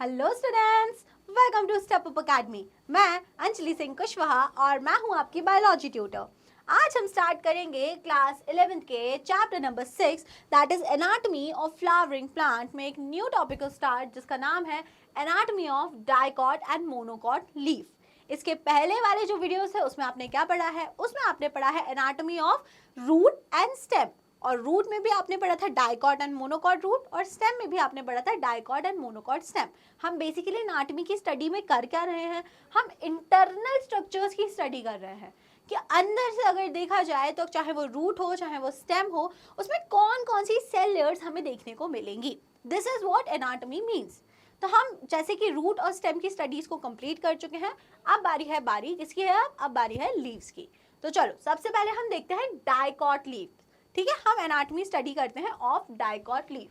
Hello students, welcome to Step Up Academy. मैं अंजलि सिंह कुशवाहा और मैं हूं आपकी बायोलॉजी ट्यूटर। आज हम स्टार्ट करेंगे क्लास 11th के chapter number 6 that is anatomy of flowering plant में एक न्यू टॉपिक को स्टार्ट जिसका नाम है anatomy of dicot and monocot leaf. इसके पहले वाले जो वीडियोस है उसमें आपने क्या पढ़ा है? उसमें आपने पढ़ा है anatomy of root and stem, और रूट में भी आपने पढ़ा था डाइकॉट एंड मोनोकॉट रूट, और स्टेम में भी आपने पढ़ा था डाइकॉट एंड मोनोकॉट स्टेम। हम बेसिकली एनाटॉमी की स्टडी में कर क्या रहे हैं? हम इंटरनल स्ट्रक्चर्स की स्टडी कर रहे हैं कि अंदर से अगर देखा जाए तो चाहे वो रूट हो चाहे वो स्टेम हो, उसमें कौन कौन सी सेल लेयर्स हमें देखने को मिलेंगी। This is what anatomy means. तो हम जैसे कि रूट और स्टेम की स्टडीज को कंप्लीट कर चुके हैं, अब बारी किसकी है? अब बारी है लीव्स की। तो चलो सबसे पहले हम देखते हैं डाइकॉट लीफ। ठीक है, हम एनाटॉमी स्टडी करते हैं ऑफ डाइकॉट लीफ।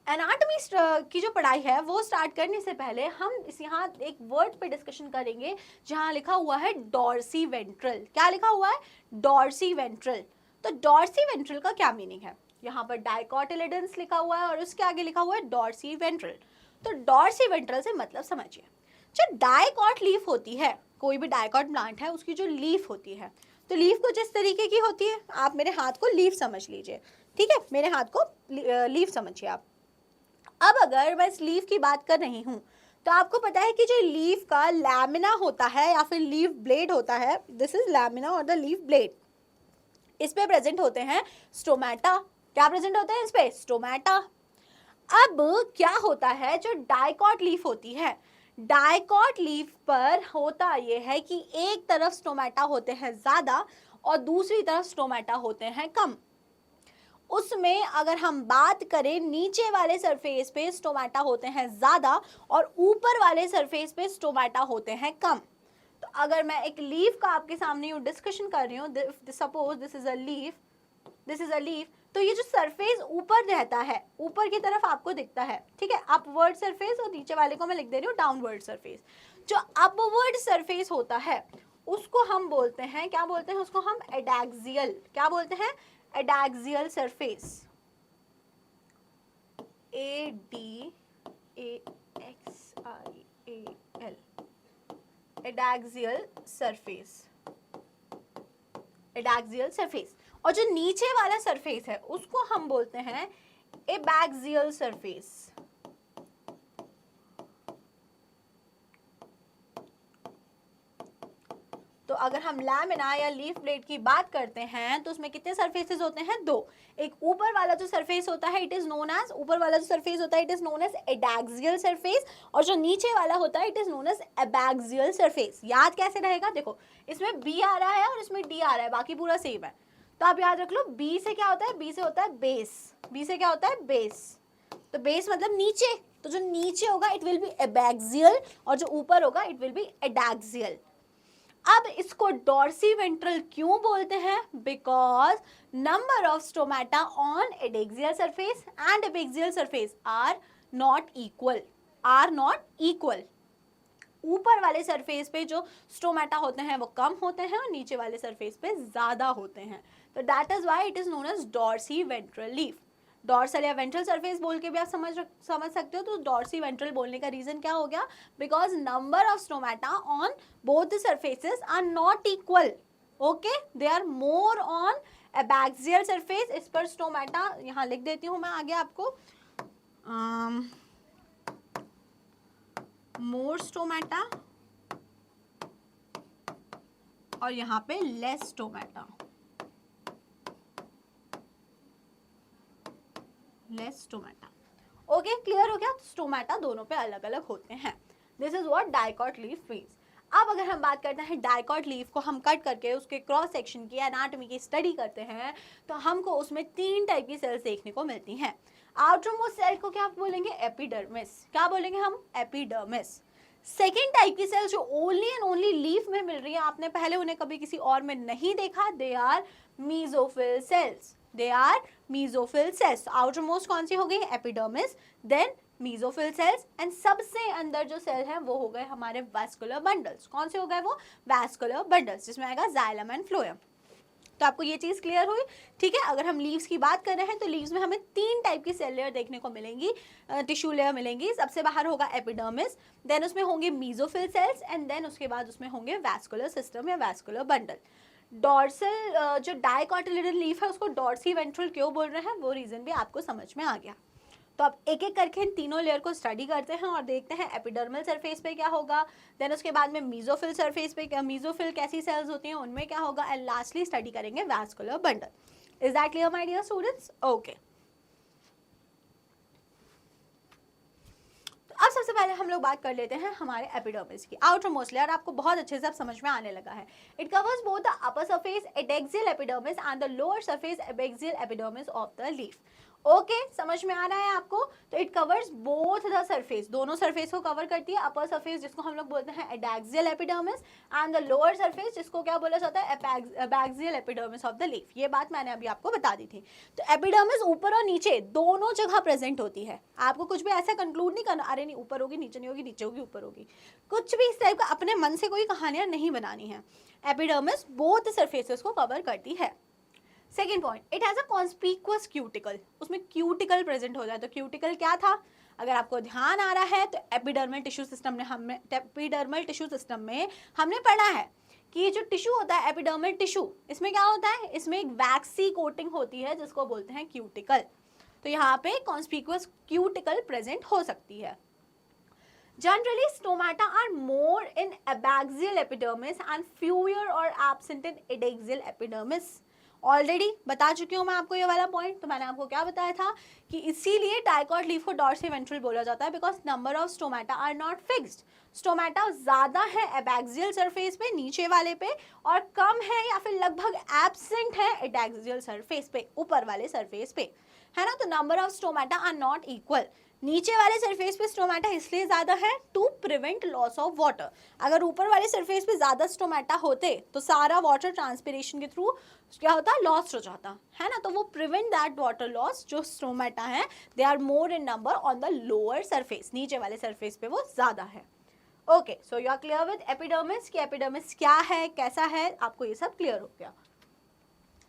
एनाटॉमी की जो पढ़ाई है वो स्टार्ट करने से पहले हम यहाँ एक वर्ड पे डिस्कशन करेंगे जहाँ लिखा हुआ है डॉर्सी वेंट्रल। क्या लिखा हुआ है? Dorsiventral. तो डॉर्सी वेंट्रल का क्या मीनिंग है? यहाँ पर डाइकोटिलेडन्स लिखा हुआ है और उसके आगे लिखा हुआ है डॉर्सी वेंट्रल। तो डॉर्सी वेंट्रल से मतलब समझिए, जो डाइकॉट लीफ होती है, कोई भी डाइकॉट प्लांट है उसकी जो लीफ होती है, तो लीफ कुछ इस तरीके की होती है। आप मेरे हाथ को लीफ समझ लीजिए, ठीक है, मेरे हाथ को लीफ समझिए आप। अब अगर मैं इस लीफ की बात कर रही हूँ तो आपको पता है कि जो लीफ का लैमिना होता है या फिर लीफ ब्लेड होता है, दिस इज लैमिना और द लीफ ब्लेड, इस पे प्रेजेंट होते हैं स्टोमेटा। क्या प्रेजेंट होते हैं इस पे? स्टोमेटा। अब क्या होता है, जो डाइकॉट लीफ होती है, डाइकॉट लीफ पर होता यह है कि एक तरफ स्टोमेटा होते हैं ज्यादा और दूसरी तरफ स्टोमेटा होते हैं कम। उसमें अगर हम बात करें, नीचे वाले सरफेस पे स्टोमेटा होते हैं ज्यादा और ऊपर वाले सरफेस पे स्टोमेटा होते हैं कम। तो अगर मैं एक लीफ का आपके सामने डिस्कशन कर रही हूँ, suppose this is a leaf, this is a leaf, तो ये जो सरफेस ऊपर रहता है, ऊपर की तरफ आपको दिखता है, ठीक है, अपवर्ड सरफेस, और नीचे वाले को मैं लिख दे रही हूँ डाउनवर्ड सरफेस। जो अपवर्ड सरफेस होता है उसको हम बोलते हैं, क्या बोलते हैं उसको? हम एडैक्सियल। क्या बोलते हैं? Adaxial surface. ADAXIAL, adaxial surface, adaxial surface. और जो नीचे वाला सरफेस है उसको हम बोलते हैं एबैक्सियल सरफेस। तो अगर हम लैमिना या लीफ ब्लेड की बात करते हैं तो उसमें कितने सरफेसेस होते हैं? दो। एक ऊपर वाला जो सरफेस होता है इट इज नोन एज, ऊपर वाला जो सरफेस होता है it is known as adaxial surface, और जो नीचे वाला होता है it is known as abaxial surface. याद कैसे रहेगा? देखो, इसमें बी आ रहा है और इसमें डी आ रहा है, बाकी पूरा सेम है, तो आप याद रख लो बी से क्या होता है? बी से होता है बेस। बी से क्या होता है? बेस। तो बेस मतलब नीचे, तो जो नीचे होगा इट विल बी एबैक्सियल और जो ऊपर होगा इट विल बी एडैक्सियल। अब इसको डॉर्सी वेंट्रल क्यों बोलते हैं? Because number of stomata on adaxial surface and abaxial surface are not equal, are not equal. ऊपर वाले सरफेस पे जो स्टोमेटा होते हैं वो कम होते हैं और नीचे वाले सरफेस पे ज्यादा होते हैं, तो that is why it is known as dorsiventral leaf. Dorsal या वेंट्रल सरफेस बोल के भी आप समझ सकते हो। तो डॉर्सी वेंट्रल बोलने का रीजन क्या हो गया? Because number of stomata on both the surfaces are not equal. Okay, they are more on abaxial surface. इस पर स्टोमेटा यहाँ लिख देती हूँ मैं आगे आपको, मोर स्टोमेटा और यहाँ पे less stomata, less stomata. Okay, clear हो गया? स्टोमेटा दोनों पे अलग अलग होते हैं। This is what dicot leaf means. अब अगर हम बात करते हैं डाइकॉट लीफ को हम कट करके उसके क्रॉस सेक्शन की एनाटॉमी की स्टडी करते हैं तो हमको उसमें 3 टाइप की सेल्स देखने को मिलती हैं। आउटर मोस्ट सेल को क्या बोलेंगे? एपिडर्मिस। क्या बोलेंगे हम? एपिडर्मिस। सेकेंड टाइप की सेल जो ओनली एंड ओनली लीफ में मिल रही है, आपने पहले उन्हें कभी किसी और में नहीं देखा, they are mesophyll cells. They are mesophyll cells. Outermost कौन सी हो गई? Epidermis, then mesophyll cells, and सबसे अंदर जो सेल है वो हो गए हमारे वैस्कुलर बंडल्स। कौन से हो गए वो? वैस्कुलर बंडल्स, जिसमें आएगा जाइलम एंड फ्लोएम। तो आपको ये चीज़ क्लियर हुई, ठीक है। अगर हम लीव्स की बात कर रहे हैं तो लीव्स में हमें 3 टाइप की सेल लेयर देखने को मिलेंगी, टिश्यू लेयर मिलेंगी। सबसे बाहर होगा एपिडर्मिस, देन उसमें होंगे मीजोफिल सेल्स, एंड देन उसके बाद उसमें होंगे वैस्कुलर सिस्टम या वैस्कुलर बंडल। डॉर्सल जो डाइकोटिलेडन लीफ है उसको डॉर्सी वेंट्रल क्यों बोल रहे हैं, वो रीजन भी आपको समझ में आ गया। तो अब एक एक करके इन तीनों लेयर को स्टडी करते हैं और देखते हैं एपिडर्मल सरफेस पे क्या होगा, देन उसके बाद में मीजोफिल सरफेस पे क्या, मीजोफिल कैसी सेल्स होती हैं उनमें क्या होगा, एंड लास्टली स्टडी करेंगे vascular bundle. Is that clear my dear students? Okay. अब सबसे पहले हम लोग बात कर लेते हैं हमारे एपिडर्मिस की, आउटर मोस्ट लेयर। आपको बहुत अच्छे से अब समझ में आने लगा है। It covers both the upper surface adaxial epidermis and the lower surface abaxial epidermis of the leaf. Okay, समझ में आ रहा है आपको? तो it covers both the surface, दोनों सरफेस को कवर करती है। अपर सरफेस जिसको हम लोग बोलते हैं adaxial epidermis, and the lower surface जिसको क्या बोला जाता है, abaxial epidermis of the leaf. ये बात मैंने अभी आपको बता दी थी। तो एपिडर्मिस ऊपर और नीचे दोनों जगह प्रेजेंट होती है। आपको कुछ भी ऐसा कंक्लूड नहीं करना, अरे नहीं ऊपर होगी नीचे नहीं होगी, नीचे होगी ऊपर होगी, कुछ भी इस टाइप का अपने मन से कोई कहानियां नहीं बनानी है। एपिडर्मिस बोथ सरफेसेस को कवर करती है। Second point, it has a conspicuous cuticle, उसमें क्यूटिकल प्रेजेंट हो जाए। तो क्यूटिकल क्या था, अगर आपको ध्यान आ रहा है तो एपिडर्मल टिश्यू सिस्टम में हमने पढ़ा है कि ये जो टिश्यू होता है एपिडर्मल टिश्यू, इसमें क्या होता है, इसमें एक वैक्सी कोटिंग होती है जिसको बोलते हैं क्यूटिकल। तो यहाँ पे कॉन्स्पिक्युअस क्यूटिकल प्रेजेंट हो सकती है। Generally, stomata are more in abaxial epidermis and fewer or absent in adaxial epidermis. Already बता चुकी हूँ मैं आपको ये वाला पॉइंट। तो मैंने आपको क्या बताया था कि इसीलिए डाइकॉट लीफ को डॉर्सी वेंट्रल बोला जाता है, because number of stomata are not fixed. Stomata ज्यादा है एबैक्सियल सरफेस पे, नीचे वाले पे, और कम है या फिर लगभग एब्सेंट है एडैक्सियल सरफेस पे, ऊपर वाले सरफेस पे, है ना। तो number of stomata are not equal. नीचे वाले सरफेस पे स्टोमेटा इसलिए ज्यादा है to prevent loss of water. अगर ऊपर वाले सरफेस पे ज्यादा स्टोमेटा होते तो सारा वाटर ट्रांसपिरेशन के थ्रू क्या होता, लॉस हो जाता, है ना। तो वो प्रिवेंट दैट वाटर लॉस, जो स्टोमेटा है they are more in number on the lower surface, नीचे वाले सरफेस पे वो ज्यादा है। Okay, so you are clear with epidermis कि एपिडर्मिस क्या है, कैसा है, आपको ये सब क्लियर हो गया।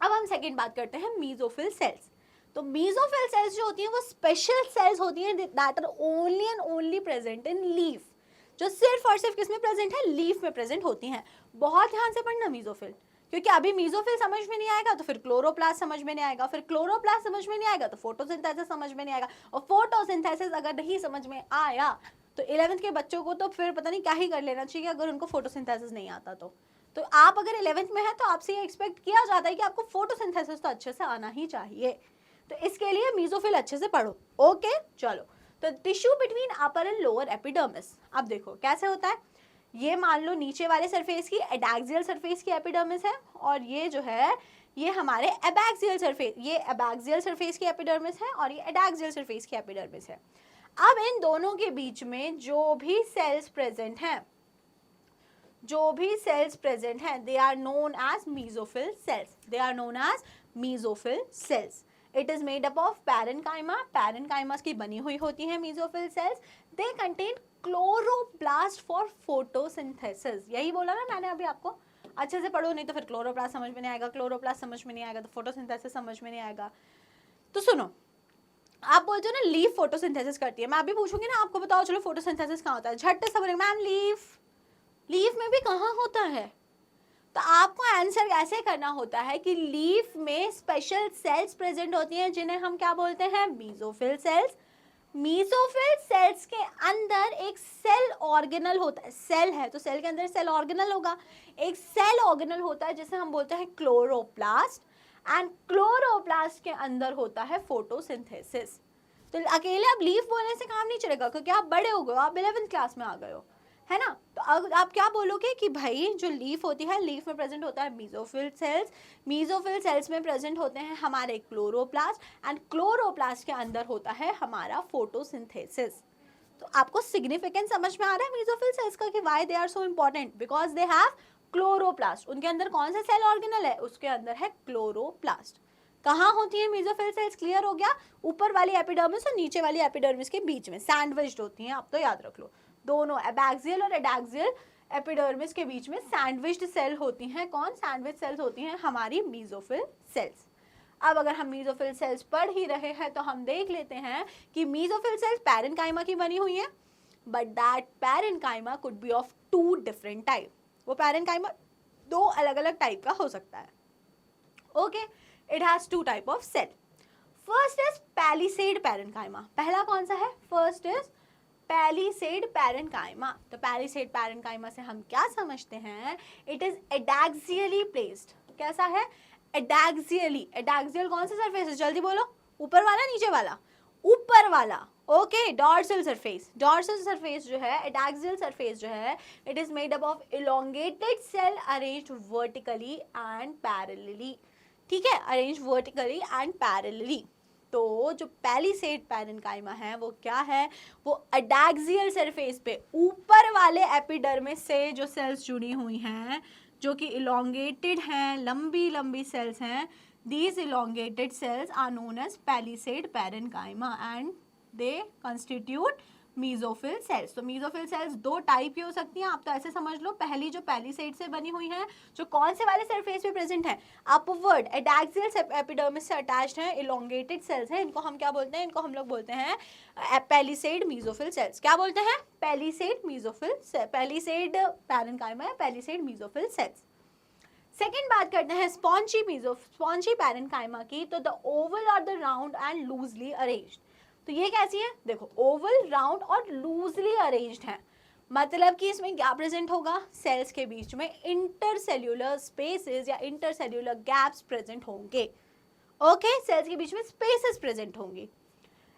अब हम सेकेंड बात करते हैं मीजोफिल सेल्स। तो मीजोफिल सेल्स जो होती हैं वो स्पेशल सेल्स होती हैं that are only and only present in leaf, जो सिर्फ और सिर्फ किसमें प्रेजेंट है, लीफ में प्रेजेंट होती हैं। बहुत ध्यान से पढ़ना मीजोफिल, क्योंकि अभी मीजोफिल समझ में नहीं आएगा तो फिर क्लोरोप्लास्ट समझ में नहीं आएगा, फिर क्लोरोप्लास्ट समझ में नहीं आएगा तो फोटोसिंथेसिस समझ में नहीं आएगा, और फोटोसिंथेसिस अगर नहीं समझ में आया तो 11th के बच्चों को तो फिर पता नहीं क्या ही कर लेना चाहिए अगर उनको फोटोसिंथेसिस नहीं आता तो आप अगर 11th में है तो आपसे ये एक्सपेक्ट किया जाता है कि आपको फोटोसिंथेसिस तो अच्छे से आना ही चाहिए। तो इसके लिए मीजोफिल अच्छे से पढ़ो। ओके, चलो। तो tissue between upper and lower epidermis, अब देखो कैसे होता है। ये मान लो नीचे वाले सरफेस की एडैक्सियल सरफेस की एपिडर्मिस है, और ये जो है ये हमारे एबैक्सियल सरफेस, ये एबैक्सियल सरफेस की एपिडर्मिस है और ये एडैक्सियल सरफेस की एपिडर्मिस है। अब इन दोनों के बीच में जो भी सेल्स प्रेजेंट हैं they are known as mesophyll cells, they are known as mesophyll cells. It is made up of parenchyma, parenchyma की बनी हुई होती है mesophyll cells. They contain chloroplast for photosynthesis. यही बोला ना मैंने अभी आपको, अच्छे से पढ़ो नहीं तो फिर क्लोरोप्लास्ट समझ में नहीं आएगा, क्लोरोप्लास्ट समझ में नहीं आएगा तो फोटोसिंथेसिस समझ में नहीं आएगा। तो सुनो, आप बोलते हो ना लीफ फोटोसिंथेसिस करती है, मैं अभी पूछूंगी ना आपको, बताओ चलो फोटोसिंथेसिस कहाँ होता है, झट से सब मैम लीफ में भी कहाँ होता है। तो आपको आंसर ऐसे करना होता है कि लीफ में स्पेशल सेल्स प्रेजेंट होती हैं जिन्हें हम क्या बोलते हैं, मीजोफिल सेल्स। मीजोफिल सेल्स के अंदर एक सेल ऑर्गेनल होता है, सेल है तो सेल के अंदर सेल ऑर्गेनल होगा, एक सेल ऑर्गेनल होता है जिसे हम बोलते हैं क्लोरोप्लास्ट, एंड क्लोरोप्लास्ट के अंदर होता है फोटोसिंथेसिस। तो अकेले अब लीफ बोलने से काम नहीं चलेगा क्योंकि आप बड़े हो गए, आप 11th क्लास में आ गए हो, है ना। तो आप क्या बोलोगे कि भाई जो लीफ होती है, लीफ में प्रेजेंट होता है मीजोफिल सेल्स, मीजोफिल सेल्स में प्रेजेंट होते हैं हमारे क्लोरोप्लास्ट, एंड क्लोरोप्लास्ट के अंदर होता है हमारा फोटोसिंथेसिस। तो आपको सिग्निफिकेंस समझ में आ रहा है मीजोफिल सेल्स का कि why they are so important, because they have chloroplast. उनके अंदर कौन सा सेल ऑर्गेनल है, उसके अंदर है क्लोरोप्लास्ट। कहाँ होती है मीजोफिल सेल्स, क्लियर हो गया, ऊपर वाली एपिडर्मिस और नीचे वाली एपिडर्मिस के बीच में सैंडविच्ड होती हैं, आप तो याद रख लो। दोनों एबैक्सियल और एडैक्सियल एपिडर्मिस के बीच में सैंडविच्ड सेल होती हैं। कौन? सैंडविच सेल्स होती हैं हमारी मेसोफिल सेल्स। अब अगर हम मेसोफिल सेल्स पढ़ ही रहे हैं तो हम देख लेते हैं कि मेसोफिल सेल्स पैरेन्काइमा की बनी हुई है, but that parenchyma could be of 2 different type. वो पैरेन्काइमा 2 अलग अलग टाइप का हो सकता है। Okay, it has 2 type of cell. First is palisade parenchyma. पहला कौन सा है? First is palisade parenchyma. तो पैलिसेड पैरेन्काइमा से हम क्या समझते हैं? It is adaxially placed. कैसा है? एडैक्सियली। एडैक्सियल कौन सा सरफेस है? जल्दी बोलो। ऊपर वाला, नीचे वाला? ऊपर वाला। Okay, dorsal surface. Dorsal surface जो है, एडैक्सियल सरफेस जो है, it is made up of elongated cell arranged vertically and parallelly. ठीक है, अरेंज वर्टिकली एंड पैरेलली। तो जो पैलिसेड पैरेन्काइमा है वो क्या है? वो एडैक्सियल सरफेस पे ऊपर वाले एपिडर्मिस से जो सेल्स जुड़ी हुई हैं, जो कि इलोंगेटेड हैं, लंबी लंबी सेल्स हैं, these elongated cells are known as palisade parenchyma and they constitute mesophyll cells. तो मेसोफिल सेल्स 2 टाइप की हो सकती हैं। आप तो ऐसे समझ लो, पहली जो पैलिसेड से बनी हुई है, जो कौन से वाले सरफेस पे प्रेजेंट है? अपवर्ड एडैक्सियल एपिडर्मिस से अटैच्ड है, इलोंगेटेड सेल्स हैं। इनको हम क्या बोलते हैं? इनको हम लोग बोलते हैं पैलिसेड मेसोफिल सेल्स। क्या बोलते हैं? पैलिसेड मेसोफिल, पैलिसेड पैरेन्काइमा या पैलिसेड मेसोफिल सेल्स। सेकेंड बात करते हैं स्पॉन्जी पैरेन्काइमा की। तो द ओवल और the round and loosely arranged. तो ये कैसी है? देखो, ओवल, राउंड और लूजली अरेंज्ड है। मतलब कि इसमें क्या प्रेजेंट होगा? सेल्स के बीच में इंटरसेल्यूलर स्पेसेस या इंटरसेल्यूलर गैप्स प्रेजेंट होंगे। ओके, सेल्स के बीच में स्पेसेस प्रेजेंट होंगी।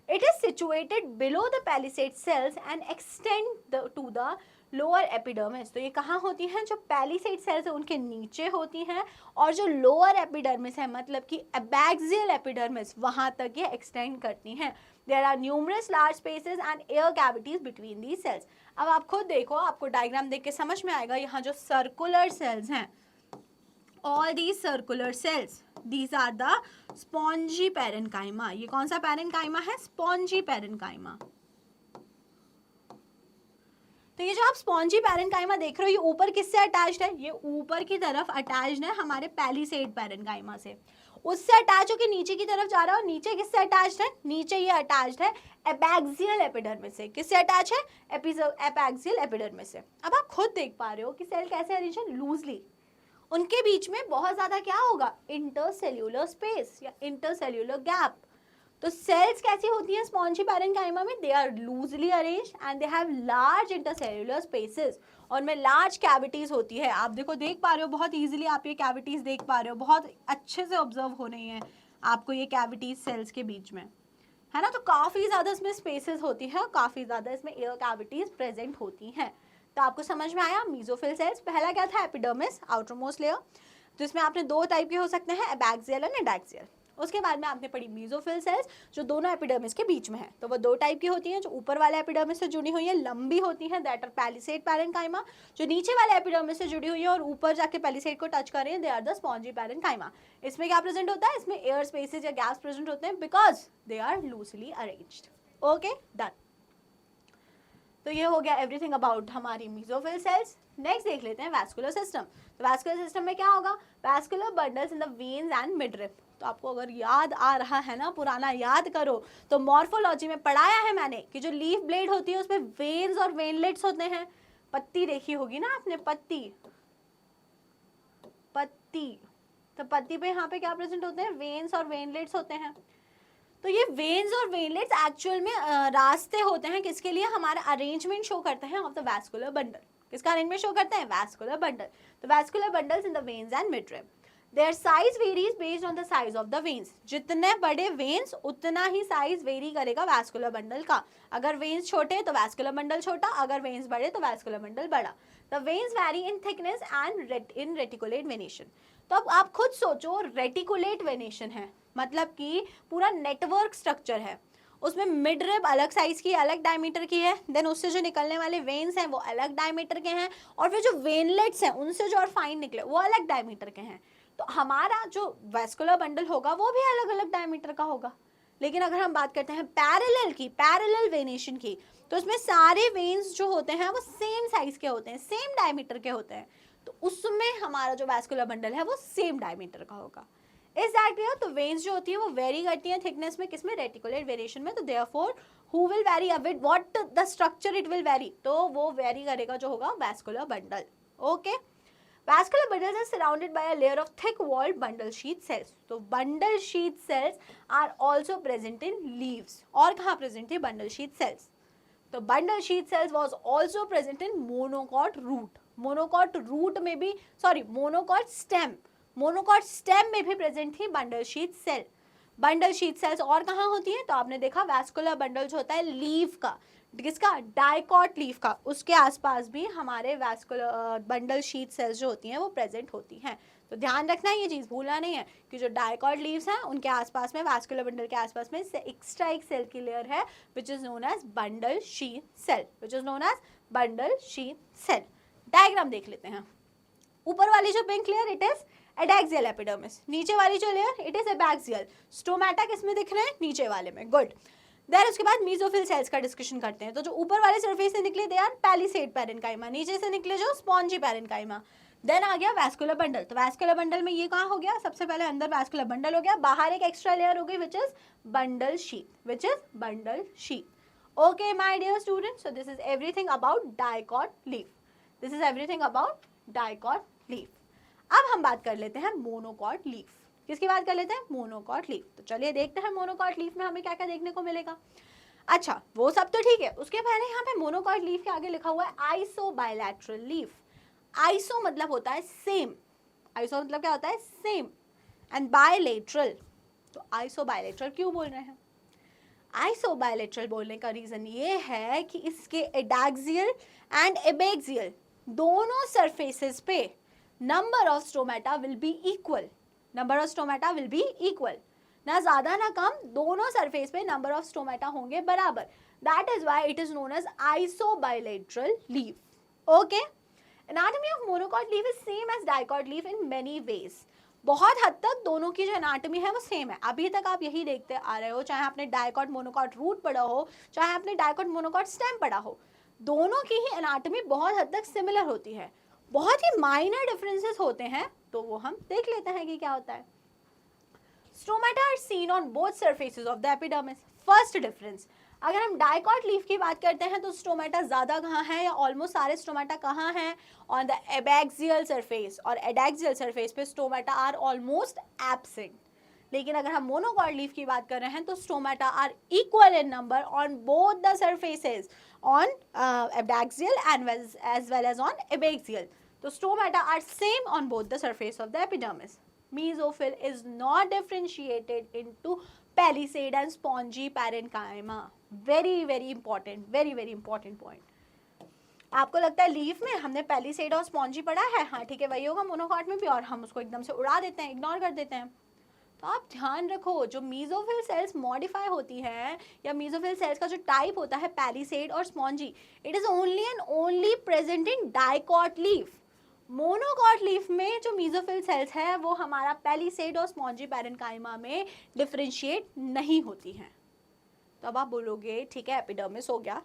It is situated below the palisade cells and extend to the lower epidermis. तो ये कहाँ होती हैं? जो पैलिसेड सेल्स है उनके नीचे होती हैं, और जो लोअर एपिडर्मिस है, मतलब कि एबैक्सियल एपिडर्मिस, वहां तक ये एक्सटेंड करती हैं। There are numerous large spaces and air cavities between these cells. अब आप खुद देखो, आपको डायग्राम देख के समझ में आएगा। यहाँ जो सर्कुलर सेल्स हैं, all these circular cells, these are the spongy parenchyma। ये कौन सा पैरेन्काइमा है? Spongy parenchyma. तो ये जो आप स्पॉन्जी पैरेन्काइमा देख रहे हो, ये ऊपर किससे अटैच्ड है? ये ऊपर की तरफ अटैच्ड है हमारे पैलिसेड पैरेन्काइमा से। उससे अटैच होकर नीचे की तरफ जा रहा है, और नीचे किससे अटैच्ड है? नीचे ये अटैच्ड है एबैक्सियल एपिडर्मिस से। किससे अटैच है? एबैक्सियल एपिडर्मिस से। अब आप खुद देख पा रहे हो कि सेल कैसे अरेंज है? लूजली। उनके बीच में बहुत ज्यादा क्या होगा? इंटरसेल्यूलर स्पेस या इंटरसेल्यूलर गैप। तो सेल्स कैसी होती हैं स्पॉन्जी पैरेन्काइमा में? They are loosely arranged and they have large intercellular spaces, और में लार्ज कैविटीज होती है। आप देखो, देख पा रहे हो बहुत इजीली, आप ये कैविटीज देख पा रहे हो, बहुत अच्छे से ऑब्जर्व हो रही हैं आपको ये कैविटीज सेल्स के बीच में, है ना? तो काफी ज्यादा इसमें स्पेसेस होती है और काफी ज्यादा इसमें एयर कैविटीज प्रेजेंट होती हैं। तो आपको समझ में आया मेसोफिल सेल्स। पहला क्या था? एपिडर्मिस, आउटर मोस्ट लेयर, जिसमें आपने 2 टाइप के हो सकते हैं, एबैक्सियल एंड एडैक्सियल। उसके बाद में आपने पढ़ी मेसोफिल सेल्स, जो दोनों एपिडर्मिस के बीच में है। तो वो 2 टाइप की होती हैं, जो ऊपर वाले एपिडर्मिस से जुड़ी हुई है, लंबी होती हैं, दैट आर पैलिसेड पैरेन्काइमा। जो नीचे वाले एपिडर्मिस से जुड़ी हुई है और ऊपर जाके पैलिसेड को टच कर रही है, they are the spongy parenchyma. इसमें क्या प्रेजेंट होता है? इसमें एयर स्पेसेस या गैस प्रेजेंट होते हैं, because they are loosely arranged. Okay, done. तो ये हो गया एवरीथिंग अबाउट हमारी मेसोफिल सेल्स। नेक्स्ट देख लेते हैं वैस्कुलर सिस्टम। तो वैस्कुलर सिस्टम में क्या होगा? Vascular bundles in the veins and midrib. तो आपको अगर याद आ रहा है ना, पुराना याद करो, तो मॉर्फोलॉजी में पढ़ाया है मैंने कि जो लीफ ब्लेड होती है उसमें वेन्स और वेनलेट्स होते हैं। पत्ती देखी होगी ना आपने, पत्ती, तो पत्ती पे यहाँ पे क्या प्रेजेंट होते हैं? वेन्स और वेनलेट्स होते हैं। तो ये वेन्स और वेनलेट्स एक्चुअल में रास्ते होते हैं किसके लिए? हमारा अरेंजमेंट शो करते हैं ऑफ द वैस्कुलर बंडल। किसका अरेंजमेंट शो करते हैं? Vascular bundle. तो vascular bundles in the veins and midrib. Their size varies based on the size of the veins. जितने बड़े वेन्स उतना ही साइज वेरी करेगा वैस्कुलर बंडल का। अगर वेन्स छोटे तो वैस्कुलर बंडल छोटा, अगर वेन्स बड़े तो वैस्कुलर बंडल बड़ा। The veins vary in thickness and in reticulate venation. तो अब आप खुद सोचो, रेटिकुलेट वेनेशन है मतलब कि पूरा नेटवर्क स्ट्रक्चर है, उसमें मिडरिब अलग साइज की, अलग डायमीटर की है, देन उससे जो निकलने वाले वेन्स हैं वो अलग डायमीटर के हैं, और फिर जो वेनलेट्स हैं उनसे जो और फाइन निकले वो अलग डायमीटर के हैं। तो हमारा जो वैस्कुलर बंडल होगा वो भी अलग अलग डायमीटर का होगा। लेकिन अगर हम बात करते हैं पैरेलल की, पैरेलल वेनेशन की, तो उसमें सारे वेन्स जो होते हैं वो सेम साइज के होते हैं, सेम डायमीटर के होते हैं, तो उसमें हमारा जो वैस्कुलर बंडल है वो सेम डायमीटर का होगा। Is that clear? तो वेन्स जो होती है वो वेरी करती हैं थिकनेस में, किसमें? रेटिकुलेट वेरिएशन में। तो therefore who will vary with what the structure it will vary, तो वो वेरी करेगा जो होगा vascular bundle. Okay, vascular bundles are surrounded by a layer of thick walled bundle sheath cells. तो bundle sheath cells are also present in leaves. और कहाँ present थे bundle sheath cells? तो bundle sheath cells was also present in monocot root. monocot root में भी, sorry, monocot stem. monocot stem में भी present थी bundle sheath cell. bundle sheath cells और कहाँ होती है? तो आपने देखा vascular bundle जो होता है लीफ का, किसका? डाइकॉट लीफ का, उसके आसपास भी हमारे वैस्कुलर बंडल शीट सेल्स जो होती हैं वो प्रेजेंट होती हैं। तो ध्यान रखना है, ये चीज़ भूलना नहीं है कि जो डाइकॉट लीव्स हैं उनके आसपास में, वैस्कुलर बंडल के आसपास में एक्स्ट्रा एक सेल की लेयर है which is known as bundle sheath cell, which is known as bundle sheath cell. Diagram देख लेते हैं। ऊपर वाली जो pink layer it is adaxial epidermis, नीचे वाली जो layer it is abaxial. Stomata किसमें दिख रहे हैं? नीचे वाले में। गुड। देन उसके बाद मीजोफिल सेल्स का डिस्कशन करते हैं। तो जो ऊपर वाले सरफेस से निकले दे आर पैलिसेड पैरेन्काइमा, नीचे से निकले जो स्पॉन्जी पैरेन्काइमा। देन आ गया वैस्कुलर बंडल। तो वैस्कुलर बंडल में ये कहाँ हो गया? सबसे पहले अंदर वैस्कुलर बंडल हो गया, बाहर एक एक्स्ट्रा लेयर हो गई which is bundle sheath, which is bundle sheath. Okay my dear students, so this is everything about dicot leaf, this is everything about dicot leaf. अब हम बात कर लेते हैं मोनोकॉट लीफ। किसकी बात कर लेते हैं? Monocot leaf. तो चलिए देखते हैं मोनोकॉट लीफ में हमें क्या क्या देखने को मिलेगा। अच्छा, वो सब तो ठीक है, उसके पहले यहाँ पे मोनोकॉट लीफ के आगे लिखा हुआ है आइसो बायलैटरल लीफ। आइसो मतलब होता है सेम, आइसो मतलब क्या होता है? सेम, एंड बायलैटरल, तो आइसो बायलैटरल क्यों बोल रहे हैं? आइसो बायलैटरल बोलने का रीजन ये है कि इसके एडैक्सियल एंड एबैक्सियल दोनों सरफेसेस पे number of stomata will be equal, number of stomata will be equal, ना ज्यादा ना कम, दोनों सरफेस पे नंबर ऑफ स्टोमेटा होंगे बराबर। That is why it is known as isobilateral leaf. Okay, anatomy of monocot leaf is same as dicot leaf in many ways. बहुत हद तक दोनों की जो एनाटॉमी है वो सेम है। अभी तक आप यही देखते आ रहे हो, चाहे आपने डाइकॉट मोनोकॉट रूट पढ़ा हो, चाहे आपने डाइकॉट मोनोकॉट स्टेम पढ़ा हो, दोनों की ही एनाटॉमी बहुत हद तक सिमिलर होती है। बहुत ही माइनर डिफरेंसेस होते हैं, तो वो हम देख लेते हैं कि क्या होता है। Stomata are seen on both surfaces of the epidermis. First difference, अगर हम डाइकॉट लीफ की बात करते हैं तो स्टोमेटा ज्यादा कहाँ है, या ऑलमोस्ट सारे स्टोमेटा कहाँ हैं? ऑन द एबैक्सियल सरफेस, और एडैक्सियल सरफेस पे स्टोमेटा आर ऑलमोस्ट एब्सेंट। लेकिन अगर हम मोनोकॉट लीफ की बात कर रहे हैं तो stomata are equal in number on both the surfaces, on abaxial and as well as on abaxial. तो stomata are same on both the surface of the epidermis. Mesophyll is not differentiated into palisade and spongy parenchyma. Very important point. आपको लगता है leaf में हमने palisade और spongy पढ़ा है? हाँ ठीक है, वही होगा मोनोकॉट में भी, और हम उसको एकदम से उड़ा देते हैं, इग्नोर कर देते हैं। तो आप ध्यान रखो, जो मीजोफिल सेल्स मॉडिफाई होती हैं, या मीजोफिल सेल्स का जो टाइप होता है पैलिसेड और spongy, it is only and only present in dicot leaf. Monocot leaf में जो मीजोफिल सेल्स है वो हमारा पैलिसेड और स्पॉन्जी पैरेन्काइमा में डिफरेंशिएट नहीं होती हैं। तो अब आप बोलोगे ठीक है एपिडर्मिस हो गया,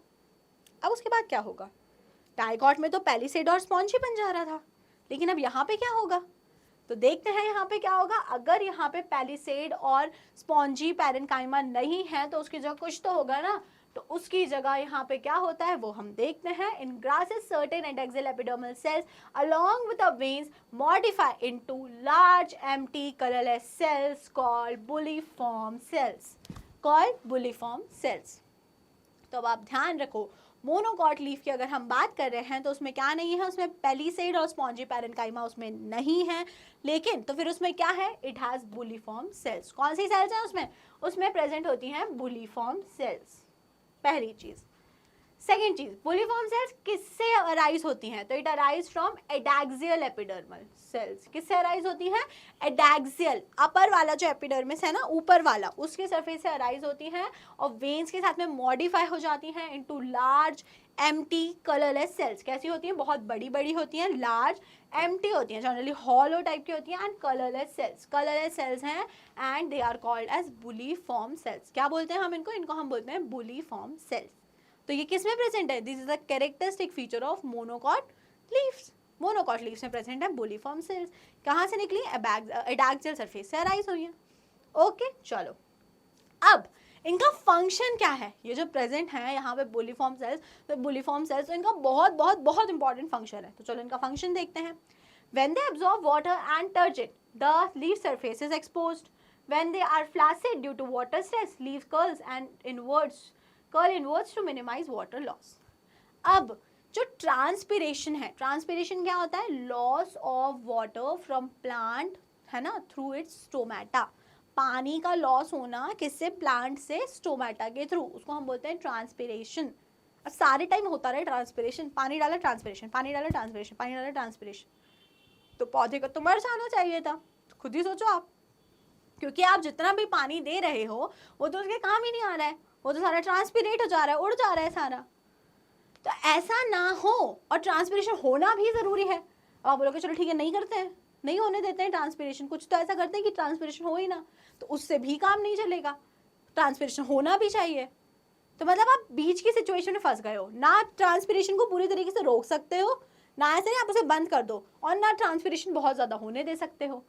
अब उसके बाद क्या होगा? डाइकॉट में तो पैलिसेड और स्पॉन्जी बन जा रहा था, लेकिन अब यहाँ पे क्या होगा? तो देखते हैं यहाँ पे क्या होगा। अगर यहाँ पे पैलिसेड और स्पॉन्जी पैरेन्काइमा नहीं है तो उसकी जगह कुछ तो होगा ना, तो उसकी जगह यहाँ पे क्या होता है वो हम देखते हैं। In grasses certain adaxial epidermal cells along with the veins modify into large empty colourless cells called bulliform cells, called bulliform cells. तो अब आप ध्यान रखो, मोनोकॉट लीफ की अगर हम बात कर रहे हैं तो उसमें क्या नहीं है? उसमें पैलिसेड और स्पॉन्जी पैरेन्काइमा उसमें नहीं है, लेकिन तो फिर उसमें क्या है? It has bulliform cells. कौन सी सेल्स हैं उसमें? उसमें प्रेजेंट होती हैं बुलिफॉर्म सेल्स, पहली चीज। सेकेंड चीज, बुलिफॉर्म सेल्स किससे अराइज होती हैं? तो it arise from adaxial epidermal sales. किससे अराइज होती हैं? एडैक्सियल, अपर वाला जो एपिडर्मिस है ना, ऊपर वाला, उसके सरफेस से अराइज होती हैं और वेन्स के साथ में मॉडिफाई हो जाती हैं into large empty colourless cells. कैसी होती हैं? बहुत बड़ी बड़ी होती हैं, लार्ज एम्प्टी होती हैं, जनरली हॉलो टाइप की होती हैं, and colourless cells, colourless cells हैं, and they are called as bulliform cells. क्या बोलते हैं हम इनको? इनको हम बोलते हैं बुलिफॉर्म सेल्स। तो ये किस में प्रेजेंट है? This is the characteristic feature of monocot leaves. Monocot leaves में प्रेजेंट है बुलिफॉर्म सेल्स। कहाँ से निकली? एडैक्सियल सरफेस से अराइज हुई है। ओके चलो, अब इनका फंक्शन क्या है? ये जो प्रेजेंट है यहाँ पे बुलिफॉर्म सेल्स, तो बुलिफॉर्म सेल्स तो इनका बहुत बहुत बहुत इंपॉर्टेंट फंक्शन है। तो चलो इनका फंक्शन देखते हैं। When they absorb water and turgid, the leaf surface is exposed. When they are flaccid due to water stress, leaf curl inwards to minimize water loss. अब जो ट्रांसपिरेशन है, ट्रांसपिरेशन क्या होता है? Loss of water from plant, है ना, through it's stomata. पानी का लॉस होना किससे? प्लांट से, स्टोमेटा के थ्रू, उसको हम बोलते हैं ट्रांसपिरेशन। अब सारे टाइम होता रहे ट्रांसपिरेशन, पानी डाला ट्रांसपिरेशन, पानी डाला ट्रांसपिरेशन, पानी डाला ट्रांसपिरेशन, तो पौधे को तो मर जाना चाहिए था। खुद ही सोचो आप, क्योंकि आप जितना भी पानी दे रहे हो वो तो उसके काम ही नहीं आ रहा है, वो तो सारा ट्रांसपिरेट हो जा रहा है, उड़ जा रहा है सारा। तो ऐसा ना हो, और ट्रांसपिरेशन होना भी जरूरी है। अब आप बोलोगे चलो ठीक है, नहीं करते हैं, नहीं होने देते हैं ट्रांसपिरेशन, कुछ तो ऐसा करते हैं कि ट्रांसपिरेशन हो ही ना, तो उससे भी काम नहीं चलेगा, ट्रांसपिरेशन होना भी चाहिए। तो मतलब आप बीच की सिचुएशन में फंस गए हो, ना ट्रांसपिरेशन को पूरी तरीके से रोक सकते हो, ना ऐसे नहीं आप उसे बंद कर दो, और ना ट्रांसपिरेशन बहुत ज्यादा होने दे सकते हो।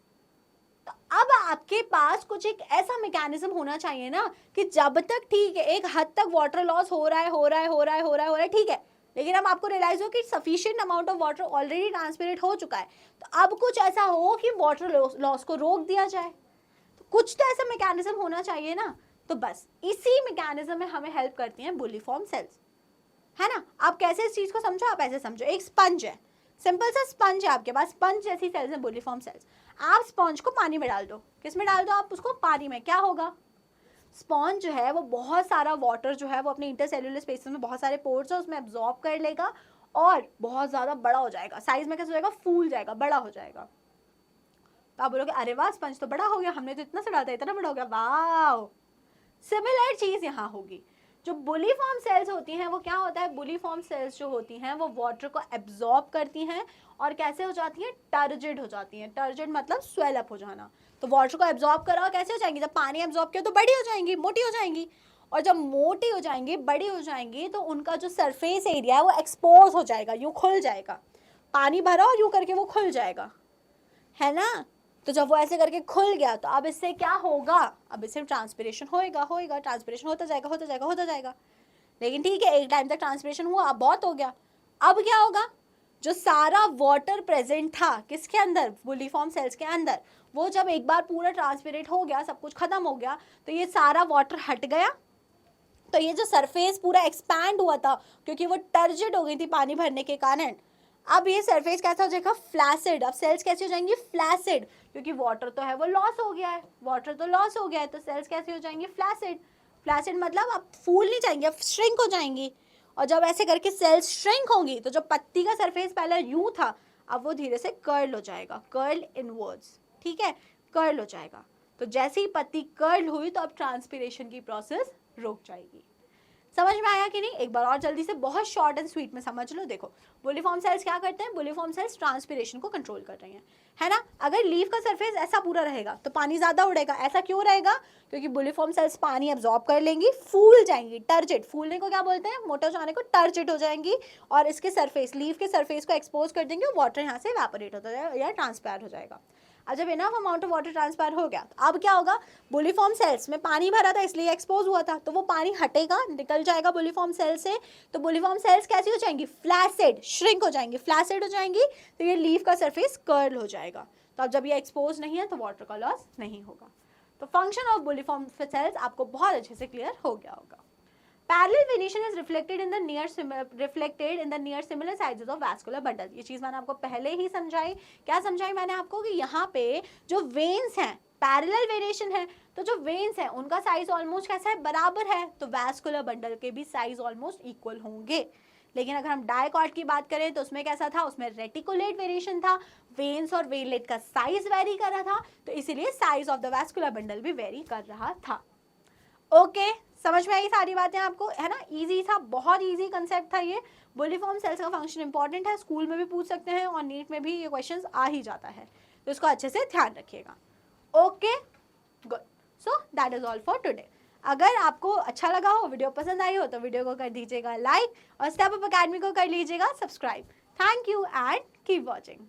तो अब आपके पास कुछ एक ऐसा मैकेनिज्म होना चाहिए ना कि जब तक ठीक है, एक हद तक वाटर लॉस हो रहा है, ठीक है, लेकिन अब आपको रियलाइज हो कि sufficient amount of water already transpirate हो चुका है, तो अब कुछ ऐसा हो कि वाटर लॉस को रोक दिया जाए। तो कुछ तो ऐसा मैकेनिज्म होना चाहिए ना। तो बस इसी मैकेनिज्म में हमें हेल्प करती हैं बुलिफॉर्म सेल्स, है ना। आप कैसे इस चीज को समझो? आप ऐसे समझो, एक स्पंज है, सिंपल सा स्पंज है आपके पास, स्पंज जैसी सेल्स हैं बुलिफॉर्म सेल्स। आप स्पंज को पानी में डाल दो, किस में डाल दो आप उसको? पानी में। क्या होगा? स्पॉन्ज जो है वो बहुत सारा वाटर जो है वो अपने इंटरसेल्युलर स्पेसेस में बहुत सारे पोर्स है उसमें एब्जॉर्ब कर लेगा और बहुत ज़्यादा बड़ा हो जाएगा, साइज में कैसे हो जाएगा? फूल जाएगा, बड़ा हो जाएगा। तो आप बोलोगे अरे वाह, स्पंज तो बड़ा हो गया, हमने तो इतना सा डाला था, इतना बड़ा हो गया, वाह। सिमिलर चीज़ यहाँ होगी। जो बुलिफॉर्म सेल्स होती हैं वो क्या होता है? बुलिफॉर्म सेल्स जो होती हैं वो वाटर को एब्जॉर्ब करती हैं और कैसे हो जाती हैं? टर्जिड हो जाती हैं। टर्जिड मतलब स्वेल अप हो जाना। तो वाटर को एब्जॉर्ब करा कैसे हो जाएंगी? जब पानी एब्जॉर्ब किया तो बड़ी हो जाएंगी, मोटी हो जाएंगी, और जब मोटी हो जाएंगी, बड़ी हो जाएंगी, तो उनका जो सरफेस एरिया है वो एक्सपोज हो जाएगा, यूँ खुल जाएगा। पानी भरा और यूँ करके वो खुल जाएगा, है ना। तो जब वो ऐसे करके खुल गया तो अब इससे क्या होगा? अब इससे ट्रांसपिरेशन होएगा, ट्रांसपिरेशन होता जाएगा। लेकिन ठीक है, एक टाइम तक ट्रांसपिरेशन हुआ, अब बहुत हो गया। अब क्या होगा? जो सारा वाटर प्रेजेंट था किसके अंदर? बुलिफॉर्म सेल्स के अंदर, वो जब एक बार पूरा ट्रांसपिरेट हो गया, सब कुछ खत्म हो गया, तो ये सारा वाटर हट गया। तो ये जो सरफेस पूरा एक्सपैंड हुआ था क्योंकि वो टर्जिड हो गई थी पानी भरने के कारण, अब ये सरफेस कैसा हो जाएगा? फ्लैसिड। अब सेल्स कैसी हो जाएंगी? फ्लैसिड, क्योंकि वाटर तो है वो लॉस हो गया है, वाटर तो लॉस हो गया है, तो सेल्स कैसी हो जाएंगी? फ्लैसिड। फ्लैसिड मतलब अब फूल नहीं जाएंगी, अब श्रिंक हो जाएंगी। और जब ऐसे करके सेल्स श्रिंक होंगी तो जो पत्ती का सरफेस पहले यूं था अब वो धीरे से कर्ल हो जाएगा, कर्ल इनवर्ड्स, ठीक है, कर्ल हो जाएगा। तो जैसे ही पत्ती कर्ल हुई तो अब ट्रांसपिरेशन की प्रोसेस रुक जाएगी। समझ में आया कि नहीं? एक बार और जल्दी से बहुत शॉर्ट एंड स्वीट में समझ लो। देखो बुलिफॉर्म सेल्स क्या करते हैं? बुलिफॉर्म सेल्स ट्रांसपिरेशन को कंट्रोल कर रही हैं, है ना। अगर लीफ का सरफेस ऐसा पूरा रहेगा तो पानी ज्यादा उड़ेगा। ऐसा क्यों रहेगा? क्योंकि बुलिफॉर्म सेल्स पानी एब्जॉर्ब कर लेंगी, फूल जाएंगी, टर्जिड, फूलने को क्या बोलते हैं? मोटे हो जाने को टर्जिड हो जाएंगी, और इसके सरफेस, लीफ के सरफेस को एक्सपोज कर देंगे, वाटर यहाँ से इवेपोरेट होता जाएगा या ट्रांसपेयर हो जाएगा। अब जब enough amount of water transfer हो गया तो अब क्या होगा? बुलिफॉर्म सेल्स में पानी भरा था इसलिए एक्सपोज हुआ था, तो वो पानी हटेगा, निकल जाएगा बुलिफॉर्म सेल से। तो बुलिफॉर्म सेल्स कैसी हो जाएंगी? फ्लैसिड, श्रिंक हो जाएंगी, फ्लैसिड हो जाएंगी, तो ये लीफ का सरफेस कर्ल हो जाएगा। तो अब जब ये एक्सपोज नहीं है तो वाटर का लॉस नहीं होगा। तो फंक्शन ऑफ बुलिफॉर्म सेल्स आपको बहुत अच्छे से क्लियर हो गया होगा। Parallel venation is reflected in the near similar sizes of vascular bundle। ये चीज मैंने आपको पहले ही समझाई। क्या समझाई मैंने आपको? कि यहाँ पे जो वेन्स हैं, पैरेलल वेरिएशन है, तो जो वेन्स हैं उनका साइज ऑलमोस्ट कैसा है? बराबर है। तो वैस्कुलर बंडल के भी साइज ऑलमोस्ट इक्वल होंगे। लेकिन अगर हम डायकॉट की बात करें तो उसमें कैसा था? उसमें रेटिकुलेट वेरिएशन था, वेन्स और वेनलेट का साइज वेरी कर रहा था, तो इसीलिए size of the vascular bundle भी वेरी कर रहा था। ओके, समझ में आई सारी बातें आपको, है ना। इजी था, बहुत इजी कंसेप्ट था ये। बुलिफॉर्म सेल्स का फंक्शन इंपॉर्टेंट है, स्कूल में भी पूछ सकते हैं और नीट में भी ये क्वेश्चंस आ ही जाता है, तो इसको अच्छे से ध्यान रखिएगा। Okay, good. So that is all for today. अगर आपको अच्छा लगा हो, वीडियो पसंद आई हो, तो वीडियो को कर दीजिएगा लाइक और स्टेप अप अकेडमी को कर लीजिएगा subscribe. Thank you and keep watching.